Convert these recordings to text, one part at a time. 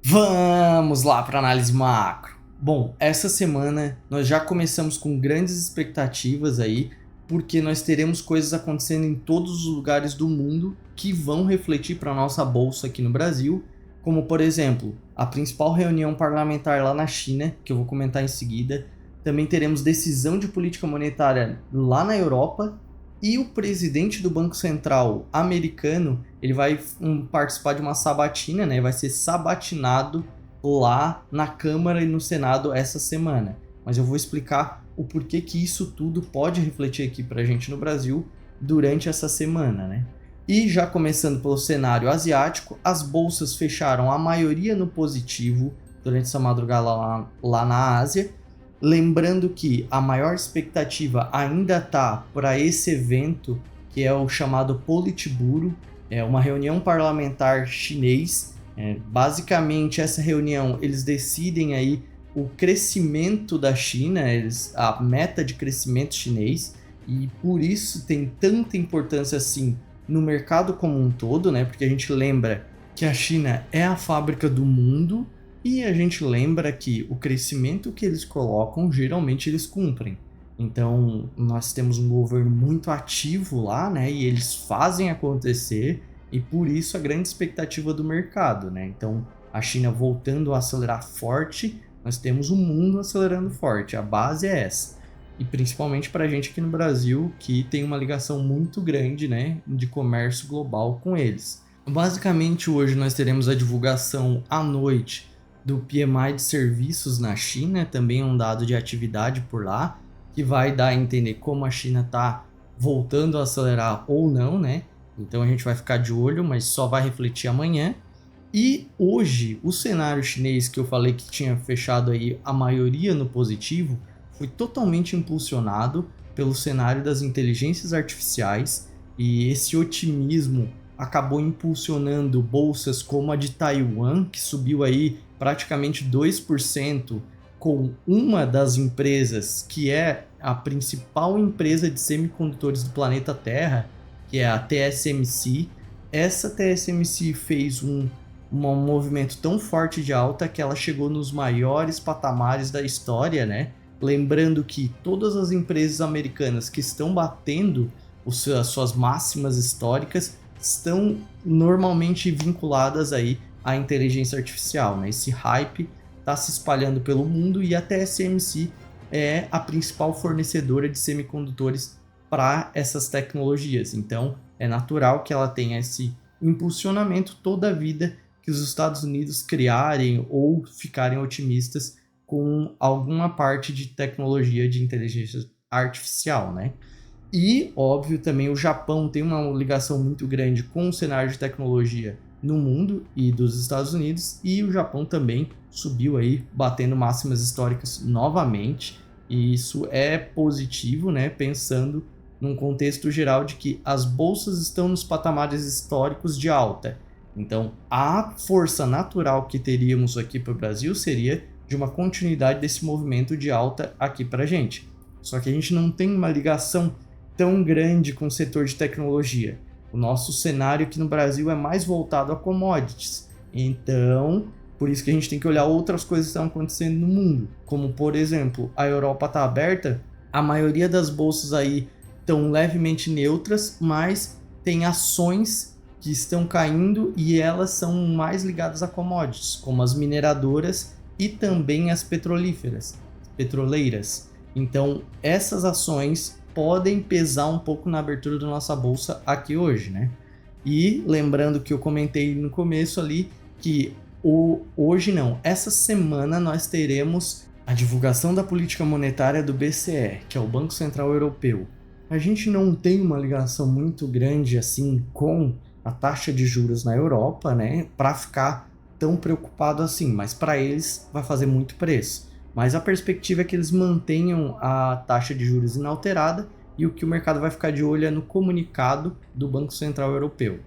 Vamos lá para análise macro. Bom, essa semana nós já começamos com grandes expectativas aí, porque nós teremos coisas acontecendo em todos os lugares do mundo que vão refletir para a nossa bolsa aqui no Brasil, como por exemplo, a principal reunião parlamentar lá na China, que eu vou comentar em seguida. Também teremos decisão de política monetária lá na Europa. E o presidente do Banco Central americano, ele vai participar de uma sabatina, né? Vai ser sabatinado lá na Câmara e no Senado essa semana. Mas eu vou explicar o porquê que isso tudo pode refletir aqui para a gente no Brasil durante essa semana, né? E já começando pelo cenário asiático, as bolsas fecharam a maioria no positivo durante essa madrugada lá na Ásia. Lembrando que a maior expectativa ainda está para esse evento, que é o chamado Politburo, é uma reunião parlamentar chinês. Basicamente, essa reunião eles decidem aí o crescimento da China, a meta de crescimento chinês, e por isso tem tanta importância assim no mercado como um todo, né? Porque a gente lembra que a China é a fábrica do mundo. E a gente lembra que o crescimento que eles colocam, geralmente eles cumprem. Então, nós temos um governo muito ativo lá, né? E eles fazem acontecer, e por isso a grande expectativa do mercado, né? Então, a China voltando a acelerar forte, nós temos o mundo acelerando forte. A base é essa. E principalmente para a gente aqui no Brasil, que tem uma ligação muito grande, né? De comércio global com eles. Basicamente, hoje nós teremos a divulgação à noite do PMI de serviços na China, também um dado de atividade por lá, que vai dar a entender como a China está voltando a acelerar ou não, né? Então a gente vai ficar de olho, mas só vai refletir amanhã. E hoje, o cenário chinês que eu falei que tinha fechado aí a maioria no positivo, foi totalmente impulsionado pelo cenário das inteligências artificiais, e esse otimismo acabou impulsionando bolsas como a de Taiwan, que subiu aí praticamente 2%, com uma das empresas que é a principal empresa de semicondutores do planeta Terra, que é a TSMC. Essa TSMC fez um movimento tão forte de alta que ela chegou nos maiores patamares da história, né? Lembrando que todas as empresas americanas que estão batendo as suas máximas históricas estão normalmente vinculadas aí à inteligência artificial, né? Esse hype está se espalhando pelo mundo e a TSMC é a principal fornecedora de semicondutores para essas tecnologias. Então, é natural que ela tenha esse impulsionamento toda a vida que os Estados Unidos criarem ou ficarem otimistas com alguma parte de tecnologia de inteligência artificial, né? E, óbvio, também o Japão tem uma ligação muito grande com o cenário de tecnologia no mundo e dos Estados Unidos, e o Japão também subiu aí, batendo máximas históricas novamente, e isso é positivo, né? Pensando num contexto geral de que as bolsas estão nos patamares históricos de alta. Então, a força natural que teríamos aqui para o Brasil seria de uma continuidade desse movimento de alta aqui para a gente. Só que a gente não tem uma ligação tão grande com o setor de tecnologia. O nosso cenário aqui no Brasil é mais voltado a commodities. Então, por isso que a gente tem que olhar outras coisas que estão acontecendo no mundo. Como, por exemplo, a Europa está aberta, a maioria das bolsas aí estão levemente neutras, mas tem ações que estão caindo e elas são mais ligadas a commodities, como as mineradoras e também as petroleiras. Então, essas ações podem pesar um pouco na abertura da nossa bolsa aqui hoje, né? E lembrando que eu comentei no começo ali que essa semana nós teremos a divulgação da política monetária do BCE, que é o Banco Central Europeu. A gente não tem uma ligação muito grande assim com a taxa de juros na Europa, né? Para ficar tão preocupado assim, mas para eles vai fazer muito preço. Mas a perspectiva é que eles mantenham a taxa de juros inalterada, e o que o mercado vai ficar de olho é no comunicado do Banco Central Europeu.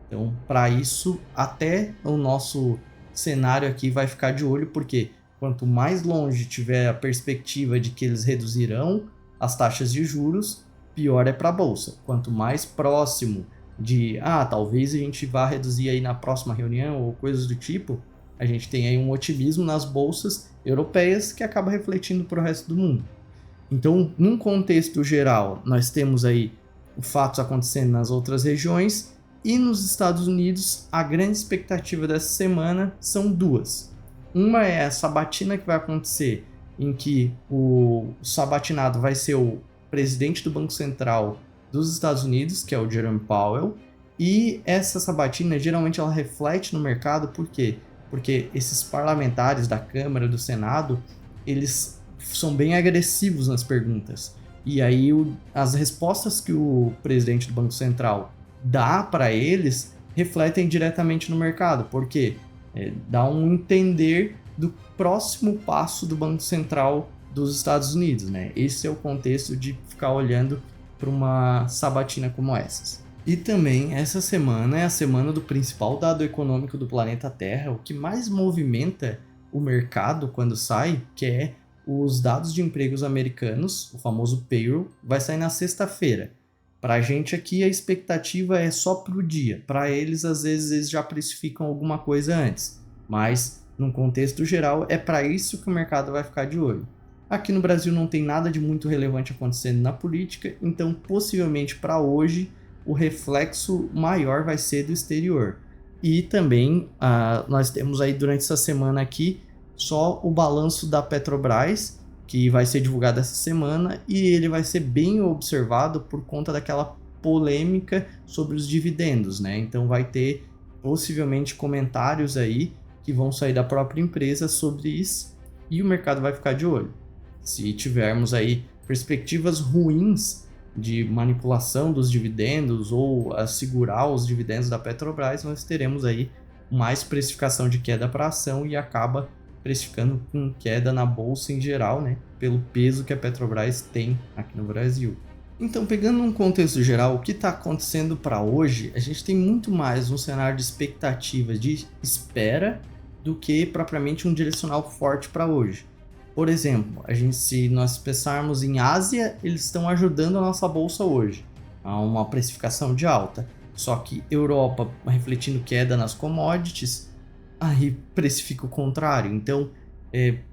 Então, para isso, até o nosso cenário aqui vai ficar de olho, porque quanto mais longe tiver a perspectiva de que eles reduzirão as taxas de juros, pior é para a bolsa. Quanto mais próximo de, talvez a gente vá reduzir aí na próxima reunião ou coisas do tipo, a gente tem aí um otimismo nas bolsas europeias que acaba refletindo para o resto do mundo. Então, num contexto geral, nós temos aí fatos acontecendo nas outras regiões e nos Estados Unidos, a grande expectativa dessa semana são duas. Uma é a sabatina que vai acontecer, em que o sabatinado vai ser o presidente do Banco Central dos Estados Unidos, que é o Jerome Powell, e essa sabatina geralmente ela reflete no mercado, por quê? Porque esses parlamentares da Câmara, do Senado, eles são bem agressivos nas perguntas. E aí as respostas que o presidente do Banco Central dá para eles refletem diretamente no mercado, porque dá um entender do próximo passo do Banco Central dos Estados Unidos, né? Esse é o contexto de ficar olhando para uma sabatina como essas. E também essa semana é a semana do principal dado econômico do planeta Terra, o que mais movimenta o mercado quando sai, que é os dados de empregos americanos, o famoso payroll, vai sair na sexta-feira. Para a gente aqui a expectativa é só para o dia, para eles às vezes eles já precificam alguma coisa antes, mas num contexto geral é para isso que o mercado vai ficar de olho. Aqui no Brasil não tem nada de muito relevante acontecendo na política, então possivelmente para hoje o reflexo maior vai ser do exterior. E também nós temos aí durante essa semana aqui só o balanço da Petrobras, que vai ser divulgado essa semana, e ele vai ser bem observado por conta daquela polêmica sobre os dividendos, né? Então vai ter possivelmente comentários aí que vão sair da própria empresa sobre isso, e o mercado vai ficar de olho. Se tivermos aí perspectivas ruins de manipulação dos dividendos ou assegurar os dividendos da Petrobras, nós teremos aí mais precificação de queda para a ação e acaba precificando com queda na bolsa em geral, né, pelo peso que a Petrobras tem aqui no Brasil. Então, pegando um contexto geral, o que está acontecendo para hoje, a gente tem muito mais um cenário de expectativa de espera do que propriamente um direcional forte para hoje. Por exemplo, se nós pensarmos em Ásia, eles estão ajudando a nossa bolsa hoje a uma precificação de alta. Só que Europa, refletindo queda nas commodities, aí precifica o contrário. Então,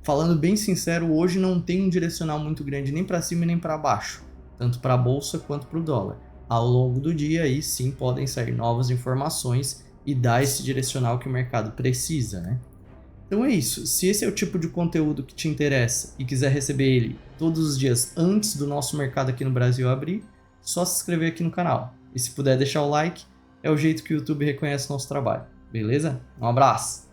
falando bem sincero, hoje não tem um direcional muito grande nem para cima nem para baixo, tanto para a bolsa quanto para o dólar. Ao longo do dia, aí sim podem sair novas informações e dar esse direcional que o mercado precisa, né? Então é isso. Se esse é o tipo de conteúdo que te interessa e quiser receber ele todos os dias antes do nosso mercado aqui no Brasil abrir, só se inscrever aqui no canal. E se puder deixar o like, é o jeito que o YouTube reconhece o nosso trabalho. Beleza? Um abraço!